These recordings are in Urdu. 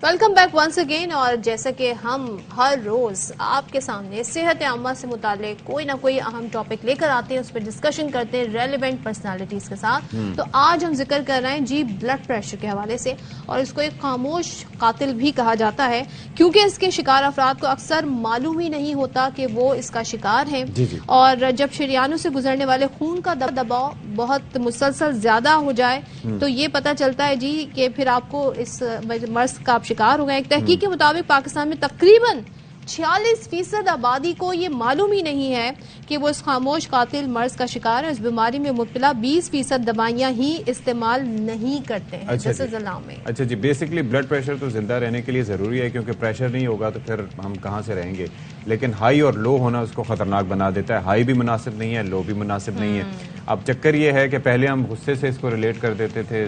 Welcome back once again. اور جیسا کہ ہم ہر روز آپ کے سامنے صحت عامہ سے متعلق کوئی نہ کوئی اہم ٹاپک لے کر آتے ہیں, اس پہ ڈسکشن کرتے ہیں ریلیونٹ پرسنالٹیز کے ساتھ. تو آج ہم ذکر کر رہے ہیں جی بلڈ پریشر کے حوالے سے, اور اس کو ایک خاموش قاتل بھی کہا جاتا ہے کیونکہ اس کے شکار افراد کو اکثر معلوم ہی نہیں ہوتا کہ وہ اس کا شکار ہیں. اور جب شریانوں سے گزرنے والے خون کا دباؤ بہت مسلسل زیادہ ہو جائے تو یہ پتہ چلتا ہے جی کہ پھر آپ کو اس مرض کا شکار ہو گئے. ایک تحقیق کے مطابق پاکستان میں تقریباً 46% آبادی کو یہ معلوم ہی نہیں ہے کہ وہ اس خاموش قاتل مرض کا شکار ہے. اس بیماری میں مبتلا 20% دوائیاں ہی استعمال نہیں کرتے ہیں جیسے ضلع میں. اچھا جی, بیسکلی بلڈ پریشر تو زندہ رہنے کے لیے ضروری ہے کیونکہ پریشر نہیں ہوگا تو پھر ہم کہاں سے رہیں گے. لیکن ہائی اور لو ہونا اس کو خطرناک بنا دیتا ہے. ہائی بھی مناسب نہیں ہے, لو بھی مناسب نہیں ہے. اب چکر یہ ہے کہ پہلے ہم غصے سے اس کو ریلیٹ کر دیتے تھے,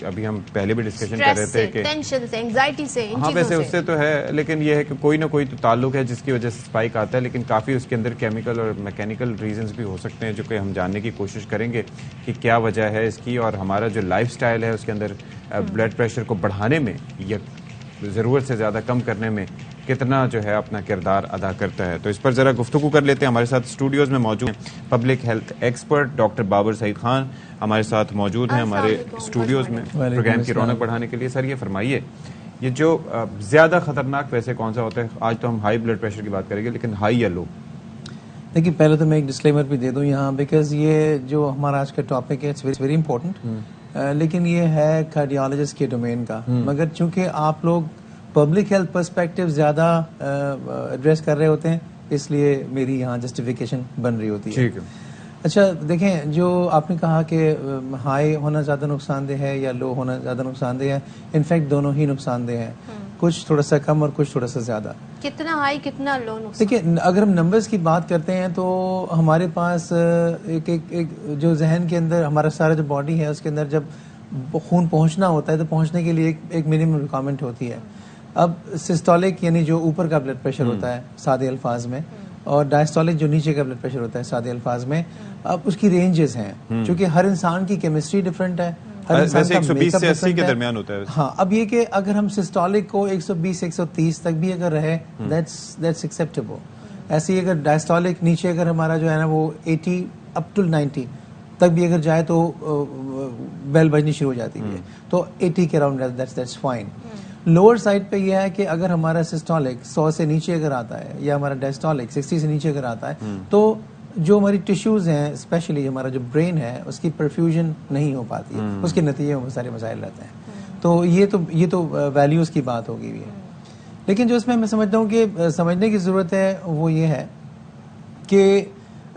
ابھی ہم پہلے بھی ڈسکشن کر رہے تھے کہ ٹینشن سے, انگزائٹی سے, ہاں ویسے اس سے تو ہے, لیکن یہ ہے کہ کوئی نہ کوئی تو تعلق ہے جس کی وجہ سے اسپائک آتا ہے. لیکن کافی اس کے اندر کیمیکل اور میکینیکل ریزنز بھی ہو سکتے ہیں جو کہ ہم جاننے کی کوشش کریں گے کہ کیا وجہ ہے اس کی, اور ہمارا جو لائف سٹائل ہے اس کے اندر بلڈ پریشر کو بڑھانے میں یا ضرورت سے زیادہ کم کرنے میں کتنا جو ہے اپنا کردار ادا کرتا ہے. تو اس پر ذرا گفتگو کر لیتے ہیں. ہمارے ساتھ اسٹوڈیوز میں موجود ہیں public health expert doctor Babar Saeed Khan ہمارے ساتھ موجود ہیں ہمارے اسٹوڈیوز میں پروگرام کی رونق بڑھانے کے لیے. سر یہ فرمائیے, یہ جو زیادہ خطرناک ویسے کون سا ہوتا ہے؟ آج تو ہم ہائی بلڈ پریشر کی بات کریں گے, لیکن ہائی یا لو؟ دیکھیے پہلے تو میں ایک ڈسکلیمر بھی دے دوں یہاں, بیکاز یہ جو ہمارا آج کا ٹاپک ہے اٹس ویری امپورٹنٹ, لیکن یہ ہے کارڈیالوجسٹ کے ڈومین کا. مگر چونکہ آپ لوگ پبلک ہیلتھ پرسپیکٹو زیادہ ایڈریس کر رہے ہوتے ہیں اس لیے میری یہاں جسٹیفیکیشن بن رہی ہوتی ہے. اچھا دیکھیں, جو آپ نے کہا کہ ہائی ہونا زیادہ نقصان دہ ہے یا لو ہونا زیادہ نقصان دہ ہے, انفیکٹ دونوں ہی نقصان دہ ہیں, کچھ تھوڑا سا کم اور کچھ تھوڑا سا زیادہ. کتنا ہائی کتنا لو نقصان؟ دیکھیں اگر ہم نمبرز کی بات کرتے ہیں تو ہمارے پاس ایک جو ذہن کے اندر ہمارا سارا جو باڈی ہے اس کے اندر جب خون پہنچنا ہوتا ہے تو پہنچنے کے لیے ایک منیمم ریکوائرمنٹ ہوتی ہے. اب سسٹولک یعنی جو اوپر کا بلڈ پریشر ہوتا ہے سادے الفاظ میں, اور ڈائسٹولک جو نیچے کا بلڈ پریشر ہوتا ہے سادے الفاظ میں, اب اس کی رینجز ہیں چونکہ ہر انسان کی کیمسٹری ڈفرینٹ ہے, ہر انسان کا 120 سے 80 کے درمیان ہوتا ہے. ہاں, اب یہ کہ اگر ہم سسٹولک کو 120 130 تک بھی اگر رہے دیٹس ایکسیپٹیبل. ایسے ہی اگر ڈائسٹولک نیچے اگر ہمارا جو ہے نا وہ 80 اپ ٹو 90 تک بھی اگر جائے تو بیل بجنی شروع ہو جاتی ہے, تو 80 کے around that's fine. Lower side پہ یہ ہے کہ اگر ہمارا سسٹولک 100 سے نیچے اگر آتا ہے یا ہمارا ڈائسٹولک 60 سے نیچے اگر آتا ہے تو جو ہماری ٹیشوز ہیں اسپیشلی ہمارا جو برین ہے اس کی پرفیوژن نہیں ہو پاتی ہے, اس کے نتیجے میں سارے مسائل رہتے ہیں. تو یہ تو ویلیوز کی بات ہوگی ہوئی ہے. لیکن جو اس میں سمجھتا ہوں کہ سمجھنے کی ضرورت ہے وہ یہ ہے کہ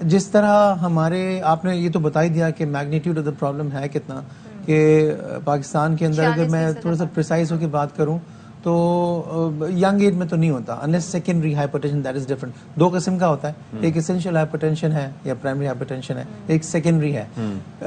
جس طرح ہمارے آپ نے یہ تو بتا ہی دیا کہ میگنیٹیوڈ آف دا پرابلم ہے کتنا, کہ پاکستان کے اندر اگر میں تھوڑا سا پریسائز ہو کے بات کروں تو ینگ ایج میں تو نہیں ہوتا unless secondary hypertension, that is different. دو قسم کا ہوتا ہے, ایک اسینشیل ہائپرٹینشن ہے یا پرائمری ہائپرٹینشن ہے, ایک سیکنڈری ہے.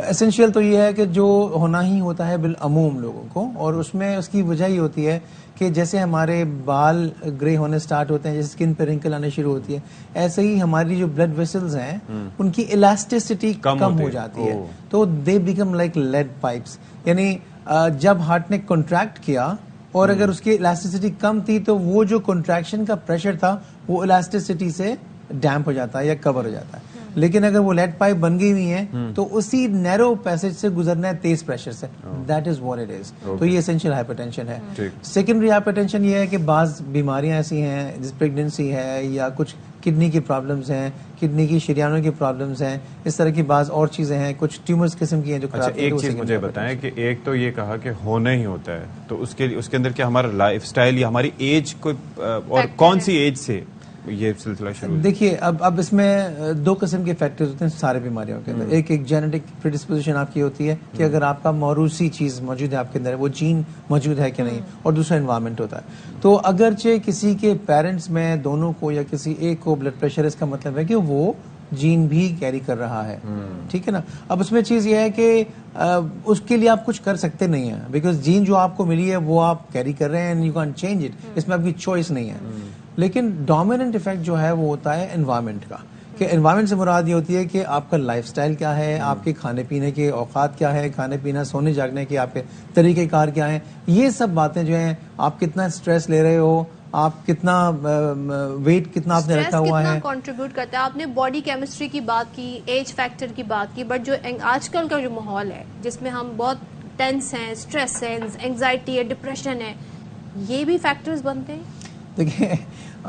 اسینشیل تو یہ ہے کہ جو ہونا ہی ہوتا ہے بالعموم لوگوں کو, اور اس میں اس کی وجہ یہ ہوتی ہے کہ جیسے ہمارے بال گرے ہونے سٹارٹ ہوتے ہیں, جیسے اسکن پہ رنکل آنے شروع ہوتی ہے, ایسے ہی ہماری جو بلڈ ویسلز ہیں ان کی الاسٹیسٹی کم ہو جاتی ہے, تو they become like lead pipes. یعنی جب ہارٹ نے کنٹریکٹ کیا اور اگر اس کی الاسٹیسٹی کم تھی تو وہ جو کنٹریکشن کا پریشر تھا وہ الاسٹیسٹی سے ڈیمپ ہو جاتا ہے یا کور ہو جاتا ہے. لیکن اگر وہ لیڈ پائپ بن گئی ہوئی ہیں تو اسی نیرو پیسج سے گزرنا ہے تیز پریشر سے, that is what it is. تو یہ اسینشیل ہائپرٹینشن ہے. سیکنڈری ہائپرٹینشن یہ ہے کہ بعض بیماریاں ایسی ہیں جس پریگننسی ہے یا کچھ کڈنی کی پرابلمز ہیں, کڈنی کی شریانوں کی پرابلمز ہیں, اس طرح کی بعض اور چیزیں ہیں, کچھ ٹیومرز قسم کی ہیں جو خراب. ایک چیز مجھے بتائیں کہ ایک تو یہ کہا کہ ہونا ہی ہوتا ہے, تو اس کے اندر کیا ہمارا لائف سٹائل یا ہماری ایج کو, اور کون سی ایج سے یہ سلسلہ شروع؟ دیکھیے اب اس میں دو قسم کے فیکٹرز ہوتے ہیں سارے بیماریوں کے اندر. ایک جینیٹک پریڈسپوزیشن آپ کی ہوتی ہے کہ اگر آپ کا موروثی چیز موجود ہے آپ کے اندر, وہ جین موجود ہے کہ نہیں, اور دوسرا انوائرمنٹ ہوتا ہے. تو اگرچہ کسی کے پیرنٹس میں دونوں کو یا کسی ایک کو بلڈ پریشر, اس کا مطلب ہے کہ وہ جین بھی کیری کر رہا ہے, ٹھیک ہے نا. اب اس میں چیز یہ ہے کہ اس کے لیے آپ کچھ کر سکتے نہیں ہیں, بیکاز جین جو آپ کو ملی ہے وہ آپ کیری کر رہے ہیں, and you can change it, اس میں آپ کی چوائس نہیں ہے. لیکن ڈومیننٹ افیکٹ جو ہے وہ ہوتا ہے انوائرمنٹ کا, کہ انوائرمنٹ سے مراد یہ ہوتی ہے کہ آپ کا لائف سٹائل کیا ہے, آپ کے کھانے پینے کے اوقات کیا ہے, کھانے پینا سونے جاگنے کے آپ کے طریقہ کار کیا ہیں, یہ سب باتیں جو ہیں, آپ کتنا اسٹریس لے رہے ہو, آپ کتنا ویٹ کتنا آپ نے رکھا ہوا ہے, کنٹریبیوٹ کرتا ہے. آپ نے باڈی کیمسٹری کی بات کی, ایج فیکٹر کی بات کی, بٹ جو آج کل کا جو ماحول ہے جس میں ہم بہت ٹینس ہیں, اسٹریس ہے, اینگزائٹی ہے, ڈپریشن ہے, یہ بھی فیکٹرز بنتے ہیں. دیکھیں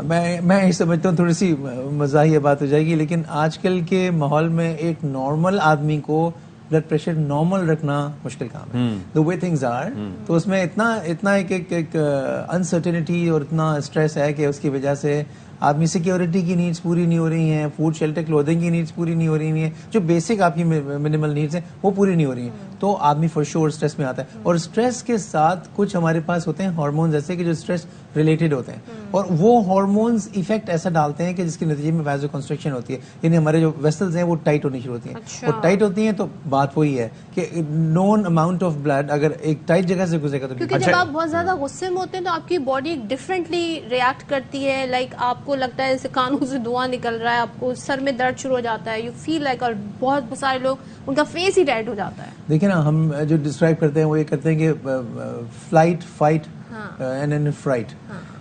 میں یہ سمجھتا ہوں تھوڑی سی مزاحیہ بات ہو جائے گی, لیکن آج کل کے ماحول میں ایک نارمل آدمی کو بلڈ پریشر نارمل رکھنا مشکل کام ہے. the way things are, تو اس میں اتنا ایک انسرٹینٹی اور اتنا اسٹریس ہے کہ اس کی وجہ سے آدمی سیکیورٹی کی نیڈس پوری نہیں ہو رہی ہیں, فوڈ شیلٹر کلودنگ کی نیڈس پوری نہیں ہو رہی ہیں, جو بیسک آپ کی منیمل نیڈس ہیں وہ پوری نہیں ہو رہی ہیں, تو آدمی فور شور اسٹریس میں آتا ہے. اور اسٹریس کے ساتھ کچھ ہمارے پاس ہوتے ہیں ہارمونز ایسے کہ جو اسٹریس ریلیٹڈ ہوتے ہیں, اور وہ ہارمونز ایفیکٹ ایسا ڈالتے ہیں کہ جس کے نتیجے میں ویزو کنسٹرکشن ہوتی ہے, یعنی ہمارے جو ویسلز ہیں وہ ٹائٹ ہونی شروع ہوتی ہیں. وہ ٹائٹ ہوتی ہیں تو بات وہی ہے کہ نون اماؤنٹ آف بلڈ اگر ایک ٹائٹ جگہ سے گزرے گا تو, کیونکہ جب آپ بہت زیادہ غصے میں ہوتے ہیں تو آپ کی باڈی ڈفرینٹلی ریئیکٹ کرتی ہے. لائک آپ کو لگتا ہے جیسے کانوں سے دھواں نکل رہا ہے, آپ کو سر میں درد شروع ہو جاتا ہے, یو فیل لائک, اور بہت سارے لوگ ان کا فیس ہی ریڈ ہو جاتا ہے. دیکھیں نا, ہم جو ڈسکرائب کرتے ہیں وہ یہ کرتے ہیں کہ فلائٹ فائٹ اینڈ فرائٹ,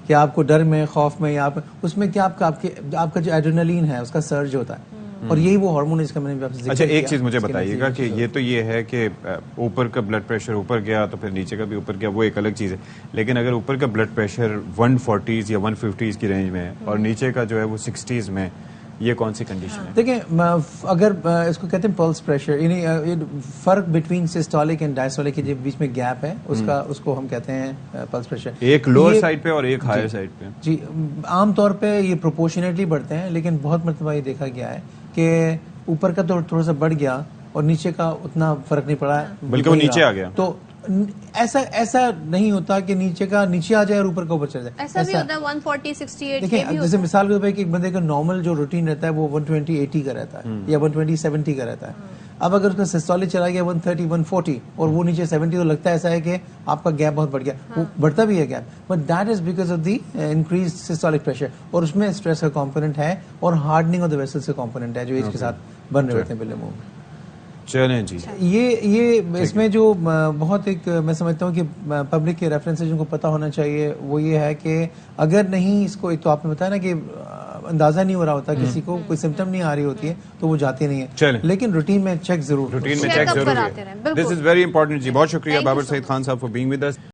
کہ آپ کو ڈر میں, خوف میں, یا اس میں کیا آپ کا جو ایڈرینلین ہے اس کا سرج ہوتا ہے, اور یہی وہ ہارمون اس کا میں نے آپ سے ذکر اچھا کیا. ایک چیز مجھے بتائیے گا کہ یہ تو یہ ہے کہ اوپر کا بلڈ پریشر اوپر گیا تو پھر نیچے کا بھی اوپر گیا, وہ ایک الگ چیز ہے, لیکن اگر اوپر کا بلڈ پریشر 140 یا 150 کی رینج میں ہے اور نیچے کا جو ہے وہ 60s میں, یہ کون سی کنڈیشن ہے؟ دیکھیں اگر اس کو کہتے ہیں پلس پریشر, یعنی فرق بٹوین سسٹولک اینڈ ڈائسٹولک کے جو بیچ میں گیپ ہے اس کو ہم کہتے ہیں پلس پریشر. ایک لوور سائڈ پہ اور ایک ہائر سائڈ پہ. جی, عام طور پہ یہ پروپورشنیٹلی بڑھتے ہیں, لیکن بہت مرتبہ یہ دیکھا گیا ہے کہ اوپر کا تو تھوڑا سا بڑھ گیا اور نیچے کا اتنا فرق نہیں پڑا, بلکہ وہ نیچے آ گیا. تو ایسا نہیں ہوتا کہ نیچے کا نیچے آ جائے اور اوپر کا اوپر چل جائے. ایسا بھی ہوتا ہے 140 68. دیکھیں جیسے مثال کے طور پہ کہ ایک بندے کا نارمل جو روٹین رہتا ہے وہ 120 80 کا رہتا ہے یا 120 70 کا رہتا ہے. اب اگر اس کا سسٹولک چلا گیا 130 140 اور وہ نیچے 70, تو لگتا ہے ایسا ہے کہ آپ کا گیپ بہت بڑھ گیا. وہ بڑھتا بھی ہے gap, but that is because of the increase systolic pressure, اور اس میں اسٹریس کا کمپوننٹ ہے اور ہارڈننگ آف دی ویسلز کا کمپوننٹ ہے جو ایج کے ساتھ بن رہے ہوتے ہیں پہلے منہ میں. چلیں جی, یہ اس میں جو بہت ایک میں سمجھتا ہوں کہ پبلک کے ریفرنس جن کو پتا ہونا چاہیے وہ یہ ہے کہ اگر نہیں اس کو, ایک تو آپ نے بتایا نا کہ اندازہ نہیں ہو رہا ہوتا کسی کو, کوئی سمٹم نہیں آ رہی ہوتی ہے تو وہ جاتی نہیں ہے, لیکن روٹین میں چیک ضرور روٹین میں چیک ضرور ہے. دس از ویری امپورٹنٹ جی. بہت شکریہ بابر سعید خان صاحب فار بینگ ود اس.